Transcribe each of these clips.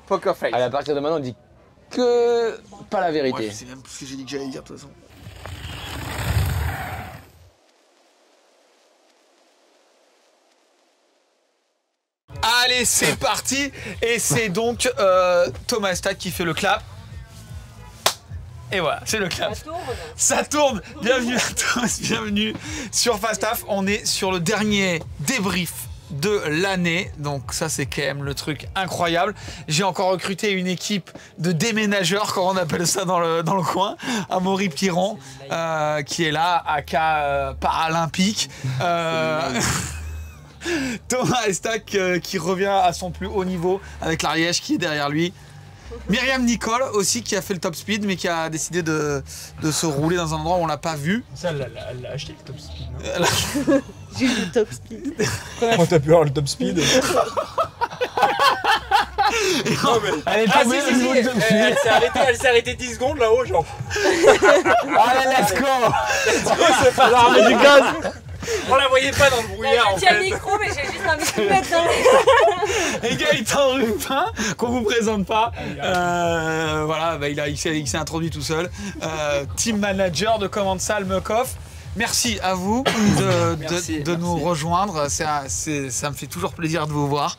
Poker face. Allez, à partir de maintenant, on dit que pas la vérité. Ouais, c'est même ce que j'ai dit que j'allais dire de toute façon. Allez, c'est parti. Et c'est donc Thomas Estac qui fait le clap. Et voilà, c'est le clap. Ça tourne. Bienvenue à tous, bienvenue sur Fastaf. On est sur le dernier débrief de l'année. Donc ça, c'est quand même le truc incroyable. J'ai encore recruté une équipe de déménageurs, comme on appelle ça dans le coin. Amaury Piron, qui est là, aka paralympique. Thomas Estac qui revient à son plus haut niveau avec l'Ariège qui est derrière lui. Myriam Nicole aussi qui a fait le top speed mais qui a décidé de se rouler dans un endroit où on l'a pas vu. Ça, elle a acheté le top speed, non? J'ai eu le top speed. Comment t'as pu avoir le top speed? Non, mais elle est tombée au niveau du top speed. Elle s'est arrêtée 10 secondes là-haut, genre. Allez, let's go! C'est pas l'armée du gaz! On la voyait pas dans le brouillard en J'ai un fait. micro, mais j'ai juste envie de me mettre dans les... Et Gaëtan Rupin, qu'on vous présente pas, voilà, bah, il s'est introduit tout seul. Team manager de Commensal Muckhoff. Merci à vous de nous rejoindre. Ça me fait toujours plaisir de vous voir.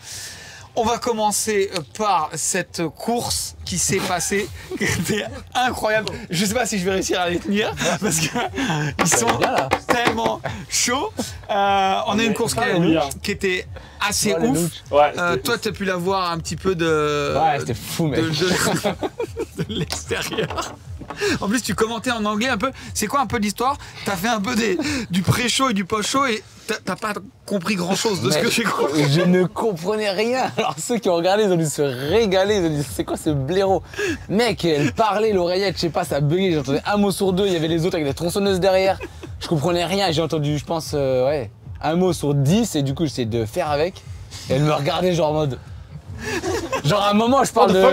On va commencer par cette course qui s'est passée, qui était incroyable. Je sais pas si je vais réussir à les tenir parce qu'ils sont tellement chauds. On a une course qui était assez ouf. Ouais, toi, tu as pu la voir un petit peu de. Ouais, c'était fou, mec. De l'extérieur. En plus, tu commentais en anglais un peu. C'est quoi un peu l'histoire? T'as fait un peu du pré-show et du post-show et t'as pas compris grand-chose de ce que j'ai compris. Je ne comprenais rien. Alors ceux qui ont regardé, ils ont dû se régaler. Ils ont dit c'est quoi ce blaireau? Mec, elle parlait, l'oreillette, je sais pas, ça buguait. J'entendais un mot sur deux. Il y avait les autres avec des tronçonneuses derrière. Je comprenais rien. J'ai entendu, je pense, ouais, un mot sur 10 et du coup j'essayais de faire avec. Et elle me regardait genre en mode. Genre à un moment je parle de.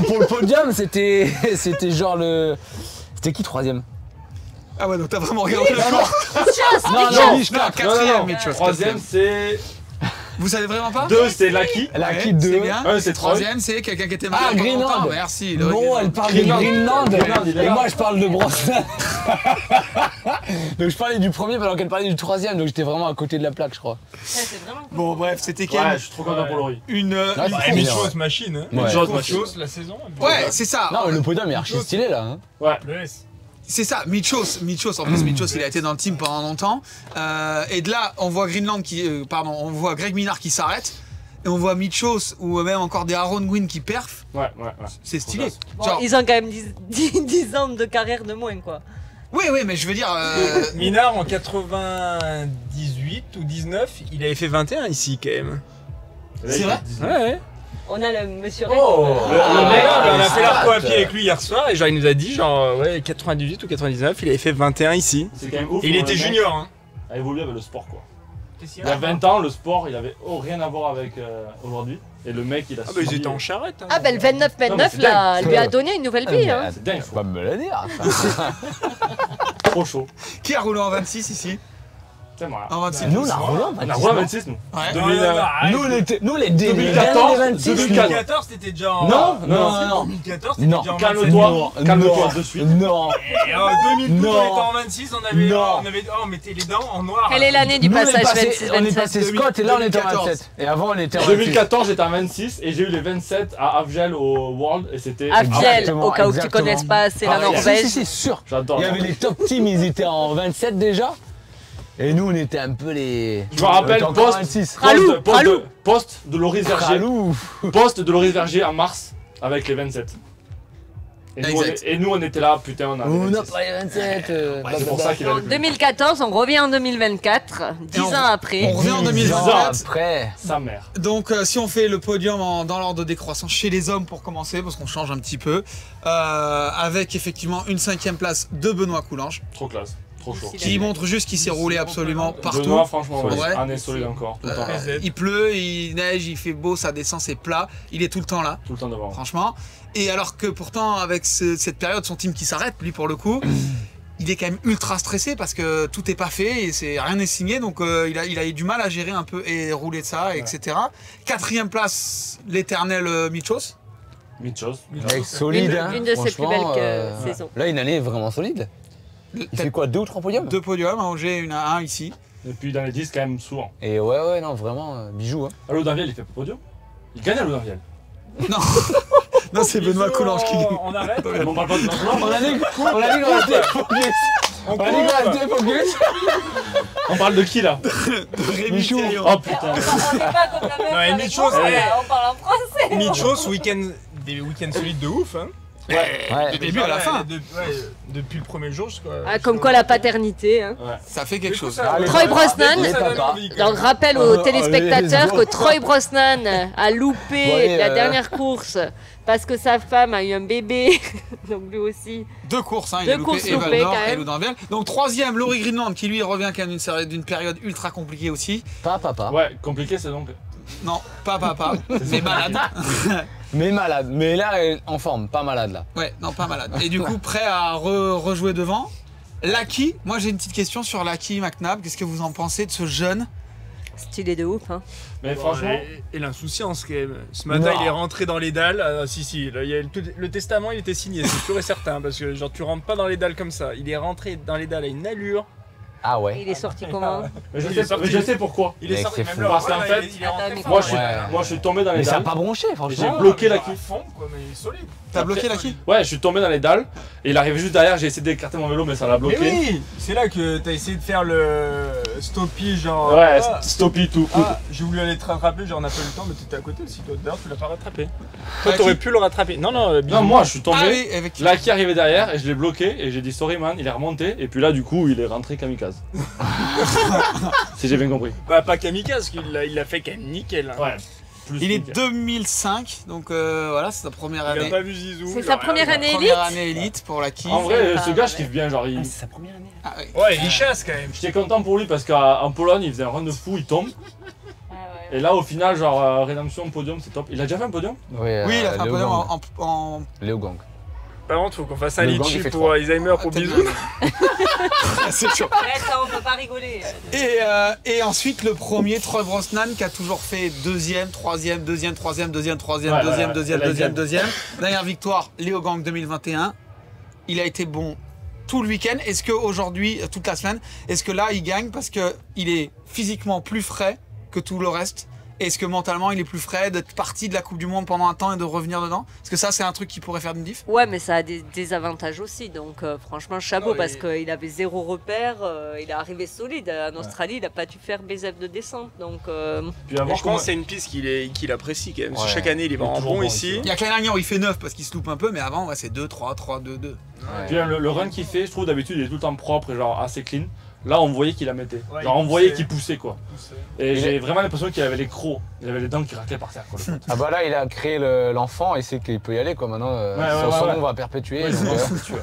Pour le podium c'était genre le. C'était qui troisième? Ah ouais, donc t'as vraiment regardé la course. Non, Quatrième, Mitchell. Troisième, c'est. Vous savez vraiment pas? 2, c'est Lucky. Lucky Ouais, 2. c'est bien. Ouais, c'est Troisième, c'est quelqu'un qui était malade. Ah, pendant longtemps. Greenland. Merci. Non, elle parle de Greenland et moi je parle de Brosnan. Donc je parlais du premier pendant qu'elle parlait du troisième, donc j'étais vraiment à côté de la plaque, je crois. C'est vraiment cool. Bon, bref, c'était quand Ouais, même je suis trop content pour Laurie. une. c'est Une bien, chose ouais. machine, hein. Ouais. Une chose la saison. Ouais, c'est ça. Non, mais le podium est archi stylé là. Hein. Ouais. C'est ça, Mitchos. En plus, Mitchos, il a été dans le team pendant longtemps. Et de là, on voit Greenland on voit Greg Minard qui s'arrête. Et on voit Mitchos ou même encore des Aaron Gwyn qui perfent. Ouais. C'est stylé. Bon, Genre, ils ont quand même 10 ans de carrière de moins, quoi. oui, mais je veux dire. Minard en 98 ou 19, il avait fait 21 ici quand même. C'est vrai? Ouais. On a le monsieur Oh, Ray. le mec, on a fait l'arco à pied avec lui hier soir et genre il nous a dit genre ouais 98 ou 99, il avait fait 21 ici. C'est quand même ouf. Et il était junior hein. A évolué avec le sport quoi. Il y a 20 ans, le sport il avait rien à voir avec aujourd'hui. Et le mec il a Ah bah ils étaient en charrette. Hein. Ah, ben le Non, mais 29-29, c'est là, dingue. lui a donné une nouvelle vie, hein. C'est dingue, Faut pas me le dire. Ça. trop chaud. Qui a roulé en 26 ici? C'est moi. En 26. Nous, on a roulé en On a roulé à 26 nous. Ouais. Nous les dés, 2014, 26, 2014 t'étais déjà en. Non. 2014 t'étais Non. déjà en. Calme-toi de suite. Non. Et en 2012 Non. on était en 26, Non. on mettait les dents en noir. Quelle est l'année du Nous, passage on est 26-27? passé Scott et là on était en 2014. 27. Et avant on était en 2014 j'étais à 26 et j'ai eu les 27 à Avgel au World et c'était. Abdiel, Exactement, au cas où tu exactement. connaisses pas, c'est la Ah, Norvège. Si, sûr. J'adore. Il y avait les top teams, ils étaient en 27 déjà. Et nous on était un peu les. Je me rappelle on était encore poste 26. poste de Loris Verger. Ralou. Poste de Loris Verger en mars avec les 27. Exact. Et nous on était là, putain on avait On n'a 26. pas les 27. C'est pour ça qu'il En avait plus. 2014, on revient en 2024, 10 ans après. On revient en 10 ans 2027. après. Sa mère. Donc si on fait le podium dans l'ordre de décroissance chez les hommes pour commencer, parce qu'on change un petit peu, avec effectivement une 5e place de Benoît Coulange, Trop classe. Trop chaud. qui montre juste qu'il s'est roulé absolument partout. Benoît franchement Ouais. ouais. Un est solide encore. Tout le temps. Il pleut, il neige, il fait beau, ça descend, c'est plat, il est tout le temps là. Tout le temps devant. Franchement. Et alors que pourtant, avec cette période, son team qui s'arrête, lui pour le coup, il est quand même ultra stressé parce que tout n'est pas fait et rien n'est signé. Donc il a eu du mal à gérer un peu et rouler de ça, etc. 4e place, l'éternel Mitchos. Mitchos. Mec solide, hein. Une de ses plus Franchement, belles saisons. Là, une année vraiment solide. Il fait quoi, 2 ou 3 podiums? 2 podiums, Angers, un ici. Et puis dans les 10 quand même souvent. Et ouais, non, vraiment, bijou. Hein. À Laudanviel, il fait pas podium. Il gagne à Laudanviel. Non, non c'est Benoît Coulange qui gagne. On arrête. On parle pas de Laudanviel. On a dit qu'on était focus. On a dit qu'on était focus. On parle de qui là? Rémi Michou. Thériault. Oh putain. On n'est pas comme la même. Non, et avec Mitchos, moi, ouais. on parle en français. Mitchos, des week-ends solides de ouf. Hein. Ouais. Du début à la fin. Depuis le premier jour jusqu'à. Ah, comme quoi la paternité. Hein. Ça fait quelque chose. Allez, Troy Brosnan. les papas. Donc rappel aux téléspectateurs que Troy Brosnan a loupé Ouais, la dernière course parce que sa femme a eu un bébé. Donc lui aussi. 2 courses, il Deux a loupé courses Eval loupées, Nord quand et même. Laudanviel. Donc 3ème, Laurie Greenland qui lui revient quand même d'une période ultra compliquée aussi. Pas papa. Ouais, compliqué c'est donc. Non, pas papa, mais malade. Mais malade. Mais là, en forme, pas malade là. Ouais, non, pas malade. Et du coup, prêt à rejouer devant. Lucky, moi j'ai une petite question sur Lucky McNabb. Qu'est-ce que vous en pensez de ce jeune? Stylé de ouf. Hein. Mais franchement, Et l'insouciance quand même. Ce matin, Non. il est rentré dans les dalles. Ah, si, là, il y a le testament, il était signé, c'est sûr et certain. Parce que genre, tu rentres pas dans les dalles comme ça. Il est rentré dans les dalles à une allure. Ah ouais. Il est sorti comment? mais Il est sorti. je sais pourquoi. Il est Mec, sorti c'est même fou. le Parce qu'en Rafa, fait, il est rentré. Attends, Moi je, suis, Ouais. moi je suis tombé dans les Mais ça a dalles. pas bronché, franchement. J'ai bloqué la qui quille. fond, quoi, mais il est solide. T'as bloqué Lucky? Ouais, je suis tombé dans les dalles et il arrivait juste derrière. J'ai essayé d'écarter mon vélo, mais ça l'a Mais bloqué. oui, c'est là que t'as essayé de faire le stoppie, genre. Ouais, ah, stoppy tout. ah, j'ai voulu aller te rattraper, genre on n'a pas eu le temps, mais t'étais à côté aussi. Toi, d'ailleurs, tu l'as pas rattrapé. Toi, Ah, t'aurais qui pu le rattraper. Non, bisous. Non, moi je suis Ah tombé. oui, avec Là qui arrivait derrière et je l'ai bloqué et j'ai dit sorry man, il est remonté et puis là du coup il est rentré kamikaze. Si j'ai bien compris. Bah, pas kamikaze, il l'a fait quand même nickel. Hein. Ouais. Plus Il est nickel. 2005, donc voilà, c'est sa première Il a année. pas vu Zizou. C'est il sa a rien première vu. année élite. Première année élite pour Lucky. En vrai, pas ce gars je vrai. kiffe bien, genre il... sa première année. Ah, oui. Ouais, il chasse quand même. J'étais content pour lui parce qu'en Pologne il faisait un run de fou, il tombe. Et là au final genre rédemption, podium, c'est top. Il a déjà fait un podium? Oui, Oui, il a fait un Léo podium Gang. en Léo Gang. Par contre, faut qu'on fasse un Le gang, il litchi fait pour trois. Alzheimer, pour bisous. C'est chaud. Arrête, ça, on peut pas rigoler. Et ensuite le premier, Troy Brosnan, qui a toujours fait deuxième, troisième, deuxième, troisième, deuxième, troisième, Ouais, deuxième, ouais, deuxième, la deuxième, gagne. deuxième. Dernière victoire, Léo Gang 2021. Il a été bon tout le week-end. Est-ce qu'aujourd'hui, toute la semaine, est-ce que là il gagne parce qu'il est physiquement plus frais que tout le reste? Est-ce que mentalement il est plus frais d'être parti de la Coupe du Monde pendant un temps et de revenir dedans? Parce que ça c'est un truc qui pourrait faire une diff. Ouais, mais ça a des avantages aussi. Donc franchement, chapeau Non, parce et- qu'il avait 0 repère. Il est arrivé solide. En Australie, il a pas dû faire BZF de descente. Donc Puis avant, Et je pense que c'est une piste qu'il apprécie quand même. Parce que Ouais. chaque année, il est Il est vraiment toujours bon bon ici. Il y a que l'année dernière où il fait 9 parce qu'il se loupe un peu, mais avant ouais, c'est 2, 3, 3, 2, 2. Puis le run qu'il fait, je trouve d'habitude il est tout le temps propre et genre assez clean. Là on voyait qu'il la mettait. Ouais, Genre il on voyait poussait. qu'il poussait quoi. Et j'ai vraiment l'impression qu'il avait les crocs. Il avait les dents qui raclaient par terre quoi. Le pote. Ah bah là, il a créé l'enfant et c'est qu'il peut y aller quoi. Maintenant, son nom va perpétuer. Ouais, donc, c'est fou, tu vois.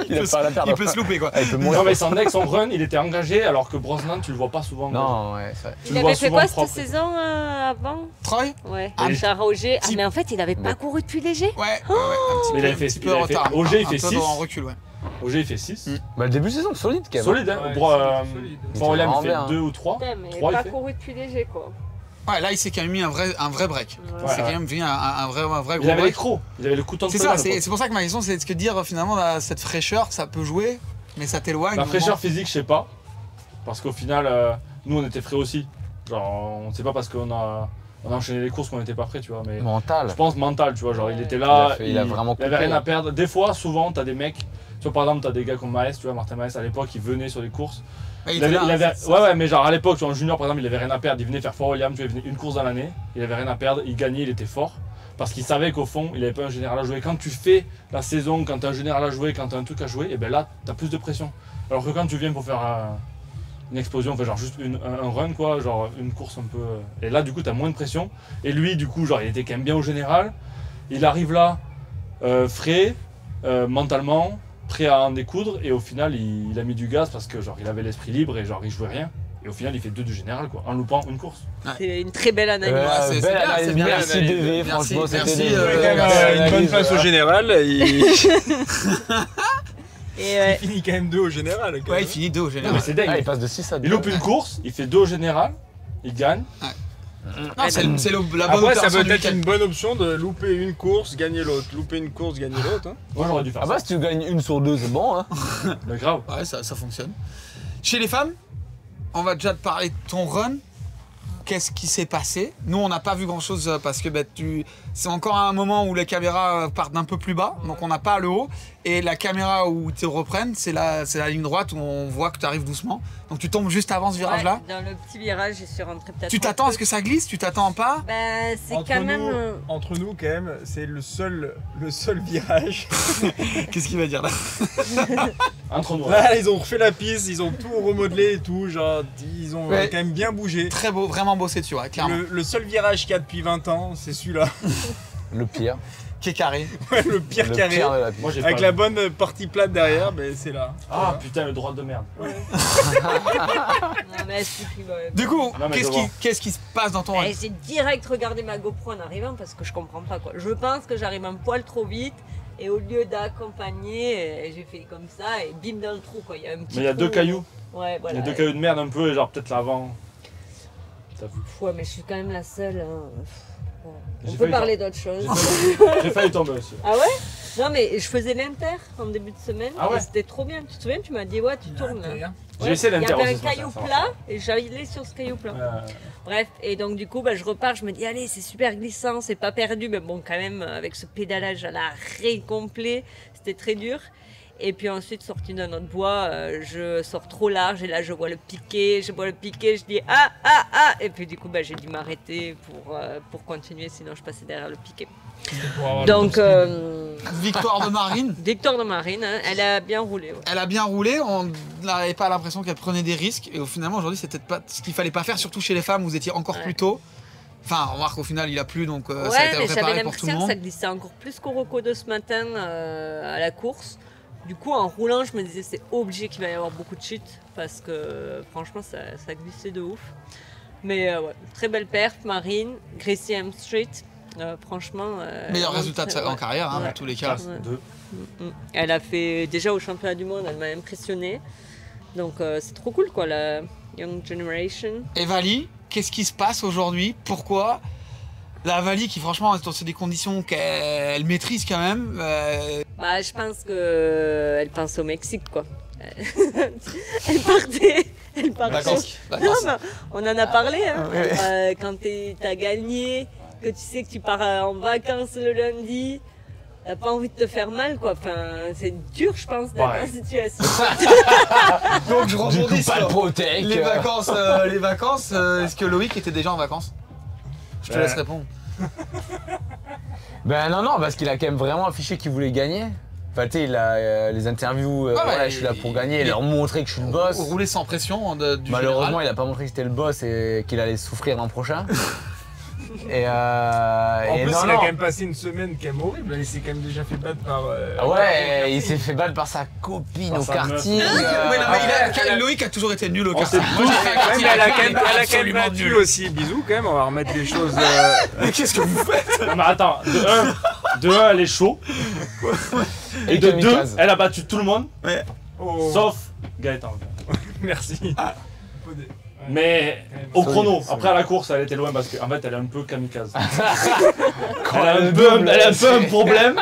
il a pas à la perdre. Il peut se louper quoi. Ah, il peut mourir. Non mais son ex, son run, il était engagé alors que Brosnan tu le vois pas souvent. engagé. Non, ouais, c'est vrai. Tu il le vois avait fait souvent quoi cette propre. saison avant? Troy? Ouais, Ah, Charles-Roger. Ah, petit- mais en fait, il avait pas Mais- couru depuis léger. Ouais, un petit Mais il peu, avait fait- un petit il peu en avait fait- retard. Auger, il un fait peu 6. en recul, ouais. Auger il fait 6. Bah, le début de saison, solide quand même. Solide hein. Ouais, Fort-William vraiment il bien, fait hein. 2 ou 3. Putain, mais 3 il pas fait. couru depuis léger quoi. Ouais, là il s'est quand même mis un vrai break. Ouais. Il s'est Ouais. quand même mis un vrai Il gros avait les break. crocs. Il avait le couteau de C'est pédale, ça, le pote. c'est pour ça que ma question c'est est-ce que dire finalement cette fraîcheur ça peut jouer, mais ça t'éloigne. La au fraîcheur moment- physique, je sais pas. Parce qu'au final, nous on était frais aussi. Genre, on sait pas parce qu'on a enchaîné les courses qu'on était pas prêts, tu vois. Mais Mental. je pense mental, tu vois. Genre, il était là, Il a vraiment il avait coupé. rien à perdre. Des fois, souvent, t'as des mecs. Tu vois, par exemple, t'as des gars comme Maes, tu vois, Martin Maes à l'époque, il venait sur les courses. Ouais, il Il avait- était là, il avait- c'est- ouais, mais genre à l'époque, tu vois, en junior par exemple, il avait rien à perdre. Il venait faire Fort-William, tu vois, il venait une course dans l'année. Il avait rien à perdre, il gagnait, il était fort. Parce qu'il savait qu'au fond, il avait pas un général à jouer. Quand tu fais la saison, quand t'as un général à jouer, quand t'as un truc à jouer, et ben là, t'as plus de pression. Alors que quand tu viens pour faire une explosion, enfin genre juste un run quoi, genre une course un peu. Et là, du coup, t'as moins de pression. Et lui, du coup, genre, il était quand même bien au général. Il arrive là, frais, mentalement, prêt à en découdre. Et au final, il a mis du gaz parce que genre, il avait l'esprit libre et genre, il jouait rien. Et au final, il fait 2 du général quoi, en loupant une course. C'est une très belle analyse. c'est Belle bien, analyse, c'est bien merci l'analyse. DV, Merci, franchement, merci, c'était des- ouais, Il quand même, une bonne analyse, place au voilà. général. Il Et ouais. finit quand même 2 au général. quand Ouais, il même. finit 2 au Non, général. mais c'est dingue. Ah, il passe de 6 à 2. Il loupe une course, il fait 2 au général, il gagne. Ouais. Non, c'est la bonne Après, ça opération peut du être week-end. une bonne option de louper une course, gagner l'autre. Louper une course, gagner l'autre. Hein. Moi j'aurais dû faire Ah bah ça. si tu gagnes 1 sur 2, c'est bon hein. Mais grave. Ouais, ça fonctionne. Chez les femmes, on va déjà te parler de ton run. Qu'est-ce qui s'est passé? Nous, on n'a pas vu grand-chose parce que c'est encore un moment où les caméras partent d'un peu plus bas, donc on n'a pas le haut. Et la caméra où ils te reprennent, c'est la ligne droite où on voit que tu arrives doucement. Donc tu tombes juste avant ce virage-là. Ouais, dans le petit virage, je suis rentrée peut-être. Tu t'attends à ce que ça glisse? Tu t'attends pas? Ben, c'est Entre quand même. nous, quand même, c'est le seul virage. Qu'est-ce qu'il va dire là? Entre nous. Là, ils ont refait la piste, ils ont tout remodelé et tout. Genre, ils ont Ouais. quand même bien bougé. Très beau, vraiment bossé dessus, ouais, clairement. Le seul virage qu'il y a depuis 20 ans, c'est celui-là. Le pire. Qui est carré. Ouais, le pire Le carré. pire de la piste. Moi j'ai Avec pas la vu. bonne partie plate derrière, ben c'est là. Ah putain, le droit de merde. Non, mais c'est plus, ouais. Du coup, Non, mais je vois. qu'est-ce qui se passe dans ton run? J'ai direct regardé ma GoPro en arrivant parce que je comprends pas quoi. Je pense que j'arrive un poil trop vite et au lieu d'accompagner, j'ai fait comme ça et bim dans le trou quoi. Il y a un petit Mais il y a trou. deux cailloux. Ouais, Il voilà. y a deux cailloux de merde un peu, et genre peut-être l'avant. T'as vu. Ouais, mais je suis quand même la seule. Hein. Ouais. On J'ai peut failli parler d'autre chose. J'ai failli tomber aussi. Ah ouais? Non mais je faisais l'inter en début de semaine Ah ouais? et c'était trop bien. Tu te souviens, tu m'as dit ouais tu tournes là. J'ai essayé Il y l'inter avait aussi un ce matin, caillou ça marche plat et j'allais sur ce caillou plat. Bref, et donc du coup je repars, je me dis allez c'est super glissant, c'est pas perdu, mais bon quand même avec ce pédalage à l'arrêt complet, c'était très dur. Et puis ensuite sorti d'un autre bois, je sors trop large et là je vois le piqué, je dis ah et puis du coup j'ai dû m'arrêter pour continuer sinon je passais derrière le piqué. Donc Victoire de Marine. Victoire de Marine, hein, elle a bien roulé. Ouais. Elle a bien roulé, on n'avait pas l'impression qu'elle prenait des risques. Et au final, aujourd'hui, c'était pas ce qu'il fallait pas faire, surtout chez les femmes, vous étiez encore plus tôt. Enfin, on remarque au final, il a plu, donc ça a Ouais, été mais j'avais préparé pour tout le l'impression que monde. ça glissait encore plus qu'au Rocco de ce matin à la course. Du coup, en roulant, je me disais c'est obligé qu'il va y avoir beaucoup de chutes parce que franchement, ça glissait de ouf. Mais ouais, très belle perf, Marine, Gracie M Street. Franchement. Meilleur résultat de en carrière, hein, Ouais. dans tous les cas. Ouais. Deux. Elle a fait déjà au championnat du monde, elle m'a impressionné. Donc c'est trop cool quoi, la Young Generation. Et Vali, qu'est-ce qui se passe aujourd'hui? Pourquoi la Vali, qui franchement est dans des conditions qu'elle maîtrise quand même, Bah, je pense qu'elle pense au Mexique quoi. Elle partait. vacances. Non, mais on en a parlé. Hein. Quand t'as gagné, que tu sais que tu pars en vacances le lundi, t'as pas envie de te faire mal quoi. Enfin, c'est dur, je pense, dans Ouais. la situation. Donc je Du coup, rebondis pas de sur protec. les vacances. Est-ce que Loïc était déjà en vacances? Je te laisse répondre. Ben non, parce qu'il a quand même vraiment affiché qu'il voulait gagner. Enfin, tu sais, il a les interviews, voilà, je suis là pour gagner, leur montrer que je suis le boss. Rouler sans pression du Malheureusement, général. il a pas montré que c'était le boss et qu'il allait souffrir l'an prochain. Et, En et plus, non, il a non. quand même passé une semaine quand même horrible. Il s'est quand même déjà fait battre par. Ah ouais, il s'est fait battre par sa copine Par au sa karting. Ouais, non, mais ouais. Loïc a toujours été nul au On karting. sait Moi, j'ai fait un Ouais, karting, mais elle a quand il même, était elle a quand même absolument battu nul. aussi. Bisous quand même, on va remettre les choses. Mais qu'est-ce que vous faites? Non mais attends, de un elle est chaud. Et de deux, kamikaze. elle a battu tout le monde, Oh. sauf Gaëtan. Merci. Mais au Solide, chrono, solide. après à la course, elle était loin parce qu'en fait elle est un peu kamikaze. Quand elle a elle un peu, double, elle a un peu un problème.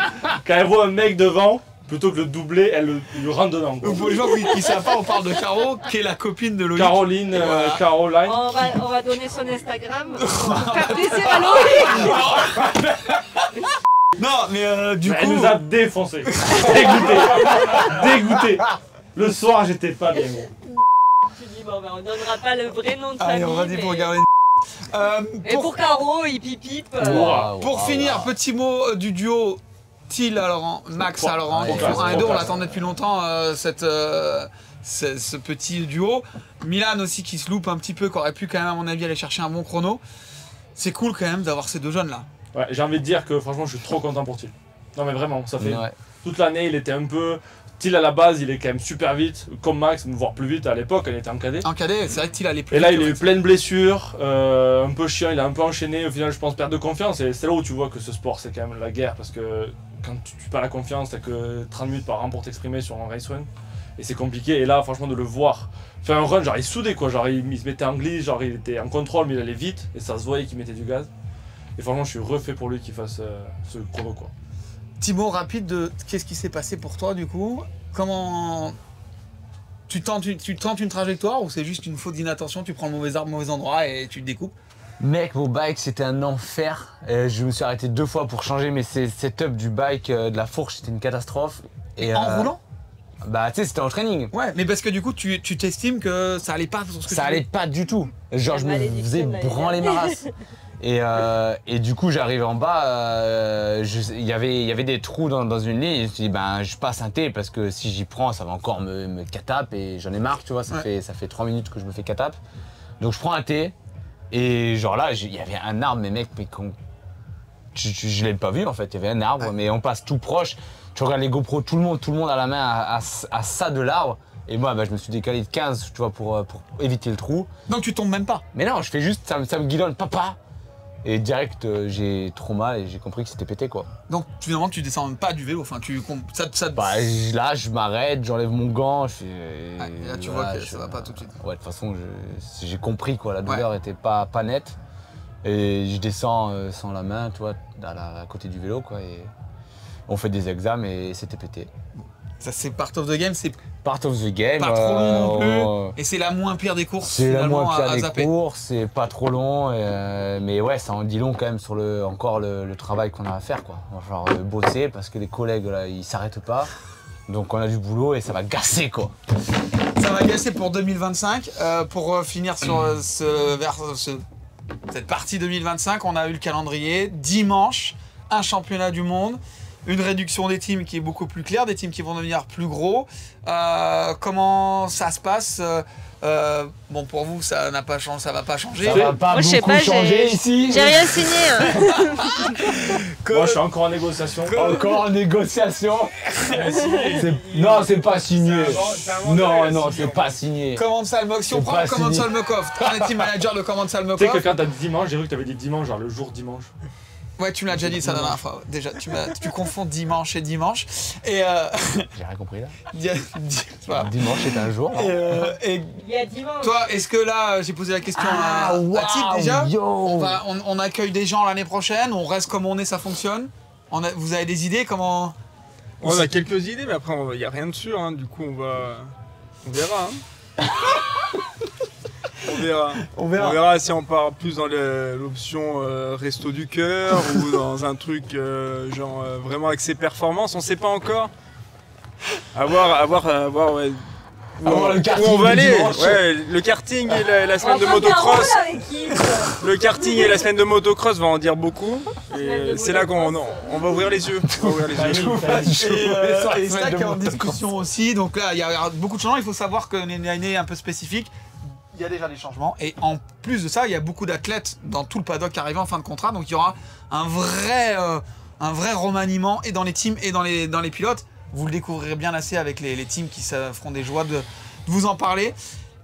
Quand elle voit un mec devant, plutôt que de le doubler, elle lui rentre dedans. quoi. Pour les gens qui ne savent pas, on parle de Caro, qui est la copine de Loïc. Caroline, Voilà. Caroline. On va donner son Instagram pour faire plaisir à Loïc. Non, mais du Elle coup. nous a défoncé. Dégoûté. Dégoûté. Le soir, j'étais pas bien gros. Tu dis bon, on donnera pas le vrai nom de Allez, famille. on va dire pour mais- regarder. Et pour Caro, hip hip hip. Waouh, Pour waouh, finir, waouh. petit mot du duo Thiel à Laurent, Max à Laurent. Ouais, Ils font ouais, 1 et 2, on ouais. l'attendait depuis longtemps, ce petit duo. Milan aussi qui se loupe un petit peu, qui aurait pu quand même, à mon avis, aller chercher un bon chrono. C'est cool quand même d'avoir ces deux jeunes là. Ouais, j'ai envie de dire que franchement, je suis trop content pour Thiel. Non mais vraiment, ça fait Ouais. toute l'année, il était un peu. Thiel à la base, il est quand même super vite, comme Max, voire plus vite à l'époque, elle était en cadet. En cadet, c'est vrai que Thiel allait plus Et là, vite, il a en eu fait. plein de blessures, un peu chiant, il a un peu enchaîné. Au final, je pense perdre de confiance. Et c'est là où tu vois que ce sport, c'est quand même la guerre. Parce que quand tu perds la confiance, t'as que 30 minutes par rang pour t'exprimer sur un race run. Et c'est compliqué. Et là, franchement, de le voir faire un run, genre il soudait quoi. Genre il se mettait en glisse, genre il était en contrôle, mais il allait vite. Et ça se voyait qu'il mettait du gaz. Et franchement, je suis refait pour lui qu'il fasse ce chrono quoi. Thibaut, rapide de qu'est-ce qui s'est passé pour toi du coup? Comment tu tentes une trajectoire ou c'est juste une faute d'inattention, tu prends le mauvais arbre, mauvais endroit et tu te découpes? Mec, mon bike c'était un enfer. Je me suis arrêté 2 fois pour changer mes setups du bike, de la fourche, c'était une catastrophe. Et, En roulant? Bah tu sais, c'était en training. Ouais, mais parce que du coup tu t'estimes que ça allait pas sur ce que Ça tu allait voulais. pas du tout. Genre je me malédiction faisais de l'année branler ma race. Et du coup j'arrive en bas, il y avait des trous dans une ligne et je me suis dit ben je passe un T parce que si j'y prends ça va encore me catap et j'en ai marre tu vois, ça fait 3 minutes que je me fais catap. Donc je prends un T et genre là il y avait un arbre mais mec mais je l'ai pas vu en fait, il y avait un arbre mais on passe tout proche, tu regardes les GoPro, tout le monde a la main à ça de l'arbre. Et moi, bah, je me suis décalé de 15, tu vois, pour éviter le trou. Donc tu tombes même pas? Mais non, je fais juste, ça me guidonne, papa. Et direct, j'ai trop mal et j'ai compris que c'était pété, quoi. Donc finalement tu descends même pas du vélo, enfin Bah là, je m'arrête, j'enlève mon gant, je fais... et là tu vois que ça va pas tout de suite. Ouais, de toute façon, j'ai compris, quoi, la douleur était pas nette. Et je descends sans la main, tu vois, à côté du vélo, quoi. Et on fait des examens et c'était pété. Ça c'est part of the game, c'est Part of the game. pas trop long non plus. Et c'est la moins pire des courses. C'est la finalement, moins à pire zapper. des courses, c'est pas trop long, mais ouais, ça en dit long quand même sur le travail qu'on a à faire, quoi. Il va falloir bosser parce que les collègues là, ils s'arrêtent pas. Donc on a du boulot et ça va gasser, quoi. Ça va gasser pour 2025. Pour finir sur cette partie 2025, on a eu le calendrier. Dimanche, un championnat du monde. Une réduction des teams qui est beaucoup plus claire, des teams qui vont devenir plus gros. Comment ça se passe? Bon, pour vous, ça n'a pas changé, ça va pas changer. Ça va pas Moi, je sais beaucoup pas, changer ici. J'ai rien signé. Hein. Moi, je suis encore en négociation. Encore en négociation. Non, c'est pas signé. Non, c'est pas signé. Commande Salmok, si on C'est prend pas Commande signé. Salmokov, on est team manager de Commande Tu sais que Salmokov. quand t'as dit dimanche, j'ai cru que t'avais dit dimanche, genre le jour dimanche. Ouais, tu me l'as déjà dit ça la dernière fois. Déjà, tu confonds dimanche et dimanche. Et J'ai rien compris là. voilà. Dimanche c'est un jour. Et Il y a dimanche. toi, est-ce que là, j'ai posé la question à Tip déjà? On accueille des gens l'année prochaine, on reste comme on est, ça fonctionne. Vous avez des idées comment? On a quelques idées, mais après, il n'y a rien de sûr. Hein. Du coup, on verra. Hein. On verra si on part plus dans l'option resto du cœur ou dans un truc genre vraiment axé performance. On sait pas encore. À voir, ouais. Où le karting on va du aller. dimanche. Ouais, le karting et la semaine de motocross. Le karting et la semaine de motocross va en dire beaucoup. Et c'est là qu'on va ouvrir les yeux. On va ouvrir les yeux. Et Stack est en discussion aussi, donc là il y a beaucoup de changements, il faut savoir qu'on est une année un peu spécifique, il y a déjà des changements, et en plus de ça il y a beaucoup d'athlètes dans tout le paddock qui arrivent en fin de contrat, donc il y aura un vrai remaniement et dans les teams et dans les pilotes. Vous le découvrirez bien assez avec les teams qui se feront des joies de vous en parler.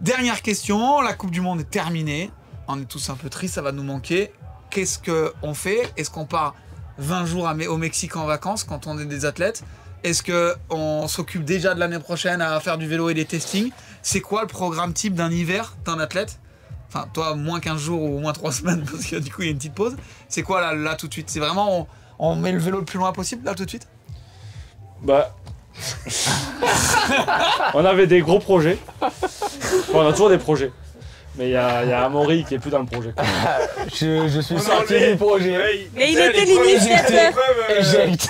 Dernière question, la Coupe du Monde est terminée, on est tous un peu tristes, ça va nous manquer. Qu'est-ce qu'on fait? Est-ce qu'on part 20 jours au Mexique en vacances quand on est des athlètes? Est-ce qu'on s'occupe déjà de l'année prochaine à faire du vélo et des testings? C'est quoi le programme type d'un hiver d'un athlète? Enfin, toi, moins 15 jours ou moins 3 semaines, parce que du coup, il y a une petite pause. C'est quoi là tout de suite? C'est vraiment, on met le vélo le plus loin possible, là, tout de suite? Bah. On avait des gros projets. Bon, on a toujours des projets. Mais il y a Amaury qui est plus dans le projet. Quoi. Je suis sorti du projet. Mais il était l'initiateur. Éjecte.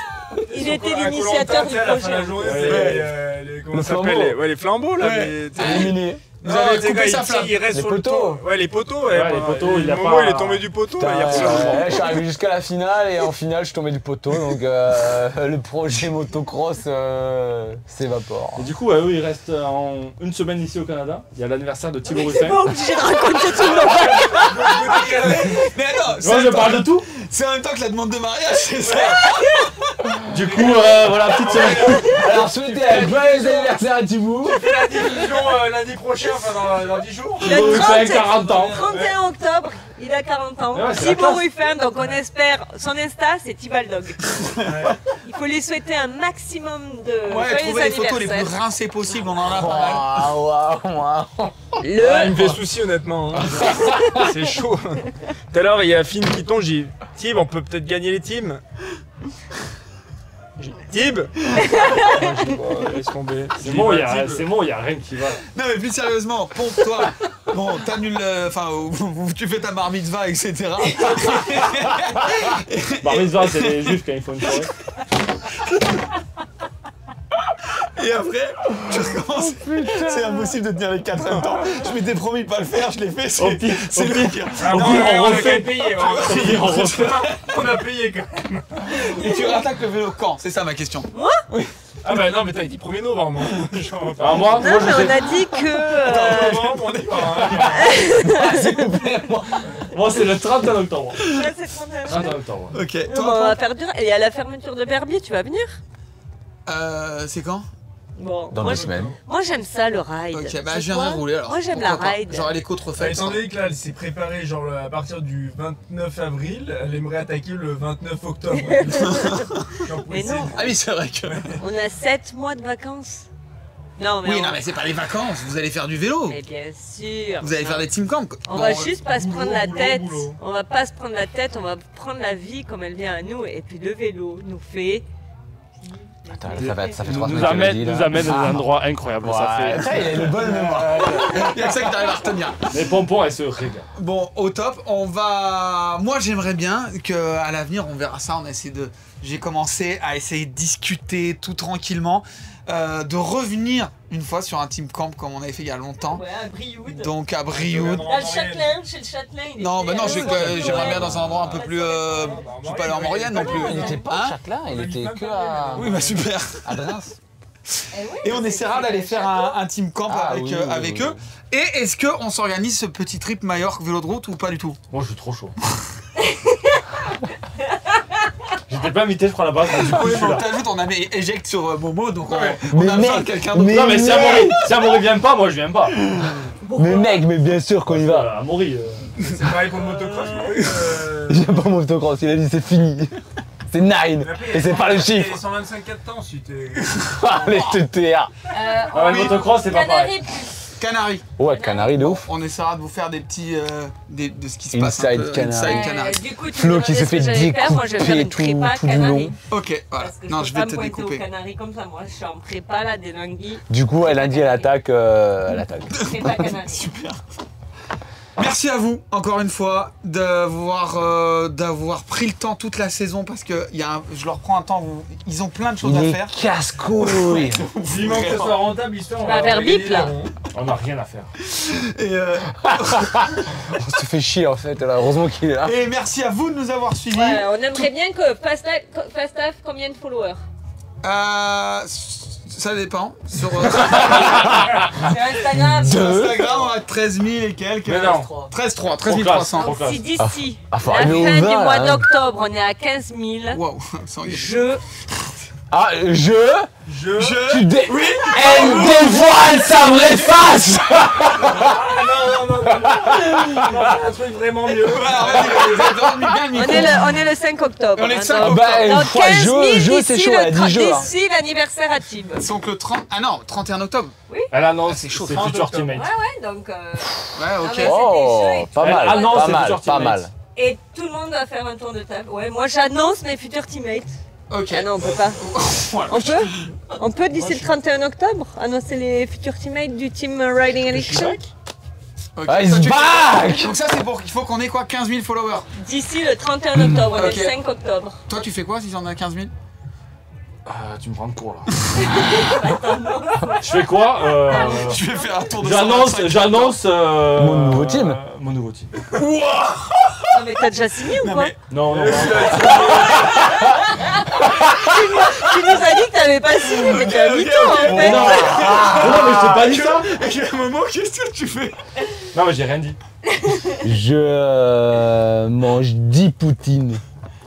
Il était l'initiateur du projet. Comment ça s'appelle? Les flambeaux là. Éliminé. Vous avez coupé sa flamme. Il reste Les sur le poteaux. toit. Ouais, les poteaux. Ouais, les poteaux, il a Momo, pas- il est tombé du poteau hier soir. Je suis arrivé jusqu'à la finale et en finale je suis tombé du poteau, donc le projet motocross s'évapore. Et du coup, eux, ils restent en une semaine ici au Canada. Il y a l'anniversaire de Thibaut C'est Ruffin. pas obligé de raconter tout le monde. Mais non, Moi, je parle de tout. c'est en même temps que la demande de mariage, c'est ça? Du coup, voilà, petite semaine. Alors souhaitez un joyeux anniversaire à Thibaut. fait la diffusion lundi prochain, enfin dans 10 jours. Thibaut Ruffin, 40 ans. 31 octobre, Il a 40 ans. Ouais, c'est la Thibaut classe. Ruffin, donc on espère. Son Insta, c'est Tibaldog. Il faut lui souhaiter un maximum de Ouais, joyeux trouver les photos les plus anniversaires. rincées possibles, on en a pas mal. Waouh. Il me fait souci honnêtement. Hein. C'est chaud. Tout à l'heure, il y a Finn qui tombe, j'ai dit Tib, on peut peut-être gagner les teams. J'ai dit, Tib Laisse tomber. C'est bon, il y a rien qui va. Non mais plus sérieusement, pompe-toi. Bon, t'annules, enfin, tu fais ta bar mitzvah, etc. Bar mitzvah, c'est les juifs quand ils font une soirée. Et après, tu recommences. C'est impossible de tenir les 4 en même temps. Je m'étais promis de pas le faire, je l'ai fait. Au pire, C'est le pire. Ah Au non, pire, on a refait. payé. On refait. On a payé quand même. Et tu rattaques le vélo quand? C'est ça ma question. Ah bah non, mais t'as dit 1er novembre. Genre, Alors moi, Non, je mais sais. on a dit que. novembre, on est pas. S'il vous plaît, moi. Moi, c'est le 31 octobre. Ouais, c'est 31. 31 octobre. Ok, Non, mais on toi, va faire dur. Et à la fermeture de Berbier, tu vas venir? c'est quand? Bon, Dans moi, 2 semaines. Moi j'aime ça le ride. Ok, bah C'est je viendrai quoi rouler alors. Moi j'aime la Pourquoi pas. ride. J'aurai les côtes refaites. Étant donné que là, elle s'est préparée genre à partir du 29 avril, elle aimerait attaquer le 29 octobre. Genre, pour Mais essayer non. de- Ah oui, c'est vrai que. On a 7 mois de vacances. Non, mais Oui, on... non, mais c'est pas les vacances, vous allez faire du vélo. Mais bien sûr. Vous allez faire des team camp. On Bon, va juste pas se boulot, prendre la boulot, tête. boulot. On va pas se prendre la tête, on va prendre la vie comme elle vient à nous. Et puis le vélo nous fait. Attends, ça fait Nous 3 semaines amène, qu'elle le dit, nous là. amène dans un endroit incroyable. Ça Ouais. fait... Il a une bonne mémoire. Il y a que ça que t'arrives à retenir. Les pompons, elles se régalent. Bon, au top, on va. Moi, j'aimerais bien qu'à l'avenir, on verra ça. On essaie de. J'ai commencé à essayer de discuter tout tranquillement, de revenir une fois sur un team camp comme on avait fait il y a longtemps. Ouais, à Brioude. Donc à Brioude. Dans le Châtelain, chez le Châtelain. il Non, était bah non, à- j'aimerais bien dans un endroit un peu plus. Je suis pas allé en Maurienne non plus. Il était pas Hein à Châtelain, il était que à, Oui, bah super. à Reims. Eh oui, Et on mais essaiera c'est d'aller faire un team camp Ah, avec, oui, oui, avec oui, eux. Et est-ce qu'on s'organise ce petit trip Majorque vélo de route ou pas du tout? Moi, je suis trop chaud. J'étais pas invité, je crois, là-bas. mais du coup, Oui, je suis mais là. t'ajoutes, on a mis éject sur Momo, donc on a Mais besoin de mec, quelqu'un d'autre. mais- Non, mais si Amaury vient pas, moi, je viens pas. Mais mec, mais bien sûr qu'on y va. Amaury. C'est pareil pour le motocross. J'aime pas mon autocross, il a dit c'est fini. C'est 9 et c'est pas le chiffre. 125 4 temps si t'es. Allez, je te terre. Ah ouais, le motocross, c'est pas pareil. Canaries plus. Canaries. Ouais, Canary de ouf. On essaiera de vous faire des petits. de ce qui se passe. un Inside peu. Canaries. Inside Canaries. Du coup, tu Flo me qui se demandais fait ce que j'allais faire. Moi, je vais faire une découper prépa tout du Canaries. long. Ok, voilà. Parce que Non, je je peux vais pas te me pointer découper. aux Canaries comme ça. Moi, je suis en prépa là, des languilles. Du coup, elle a dit elle attaque. Elle attaque. Prépa Canaries. Super. Merci à vous, encore une fois, d'avoir pris le temps toute la saison parce que je leur prends un temps, ils ont plein de choses à Il faire. est casse-couille. Vivement que ce soit rentable, histoire. Tu vas faire bip là. On a rien à faire. Et, On se fait chier en fait, là. Heureusement qu'il est là. et merci à vous de nous avoir suivis. Ouais, on aimerait bien que Fastaf, combien de followers? Ça dépend. Sur Sur Instagram. Instagram, on a 13 000 et quelques. Mais non. 13 Trop 300. classe. Si d'ici faut la arriver au fin du 20, mois là, hein. d'octobre, on est à 15 000, Waouh, ça y est. je Ah, Je. Tu dé... Oui. Elle dévoile sa vraie face. Non, un truc vraiment mieux. Voilà, vas-y, vous avez dormi bien le micro. on est le 5 octobre. On est le hein, 5 donc- octobre. Bah, une donc fois 15 000 jeu, c'est d'ici chaud, elle a dit jeu. Hein. D'ici l'anniversaire à Tib. Donc le 30. Ah non, 31 octobre. Elle annonce, c'est chaud, c'est 30 Future octobre. Teammate. Ouais, donc. Ouais, Ah ok. ouais. Oh, C'était chaud. pas Elle mal, annonce pas ses mal, futurs pas teammates. mal. Et tout le monde va faire un tour de table. Ouais, moi j'annonce mes futurs teammates. Ok. Ah non, on peut pas. Voilà. On peut d'ici le 31 octobre annoncer les futurs teammates du team Riding Addiction. Ok. Ah, Ça, he's tu- back. Donc ça c'est pour qu'il faut qu'on ait quoi 15 000 followers. D'ici le 31 octobre, on est Ok. le 5 octobre. Toi tu fais quoi si on a 15 000? Tu me prends de court là. Je fais quoi Je vais faire un tour de J'annonce. Mon nouveau team. Mon nouveau team. Ah, mais t'as déjà signé ou Non, quoi mais- Non, non, Tu nous as dit que t'avais pas signé, mais t'es habitant en fait. non, mais je t'ai pas dit ça. Et à un moment, qu'est-ce que tu fais? Non, mais j'ai rien dit. Je mange 10 poutines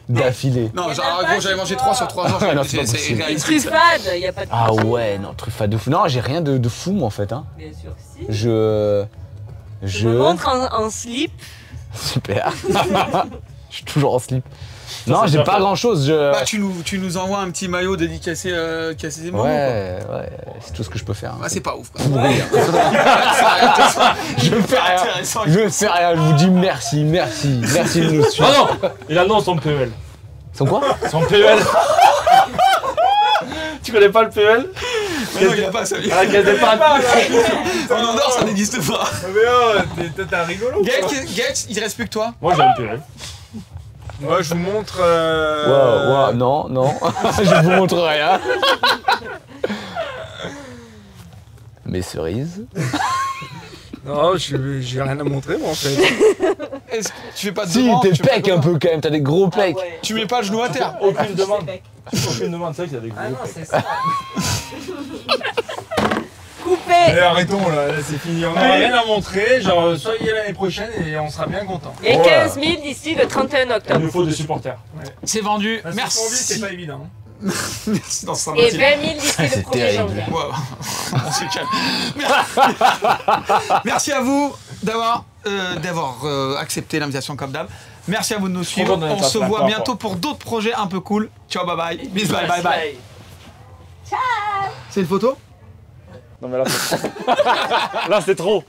d'affilée. Non, Y a genre, même en pas gros, j'avais chez mangé toi. 3 sur 3 jours. Ouais, non, c'est pas C'est possible. Une réaliste. truffade, y a pas de Ah souci. ouais, non, truffade de fou. Non, j'ai rien de fou moi en fait. Hein. Bien sûr, si. Je. Je me montre en slip. Super. Je suis toujours en slip. Non, j'ai pas grand chose. Bah, tu nous envoies un petit maillot dédicacé des moments. Ouais, c'est tout ce que je peux faire. Ah, c'est pas ouf. Je fais rien. Je fais rien. Je vous dis merci de nous suivre. Ah non, il annonce son PEL. Son quoi? Son PEL. Tu connais pas le PEL? Mais non, il a pas ça. À la caisse d'épargne. En Andorre, ça n'existe pas. Mais oh, t'es un rigolo. Gaël, il reste plus que toi. Moi j'ai un PEL. Moi, je vous montre. Wow, non. Je vous montre rien. Mes cerises. Non, j'ai rien à montrer, moi, en fait. Est-ce que tu fais pas de Si, demande, t'es tu fais pas pec de un demande. peu quand même, t'as des gros pecs. Ouais. Tu mets pas le genou à terre. Aucune demande. Aucune demande, c'est vrai qu'il y a des gros. Ah non, c'est ça. Coupé. Allez, arrêtons, là c'est fini. On n'a rien à montrer. Genre, soyez l'année prochaine et on sera bien content. Et 15 000 d'ici le 31 Il octobre. nous faut des supporters. C'est vendu. Parce que Merci. son vie, c'est pas évident. Merci dans ce Et sens. 20 000 d'ici le C'est 1er terrible. janvier. Wow. On se calme. Merci à vous d'avoir accepté l'invitation comme d'hab. Merci à vous de nous suivre. Content de On notre se place, voit là, bientôt pour d'autres projets un peu cool. Ciao, bye bye. Bis, bye bye bye. Ciao. C'est une photo? Non mais là c'est là c'est trop.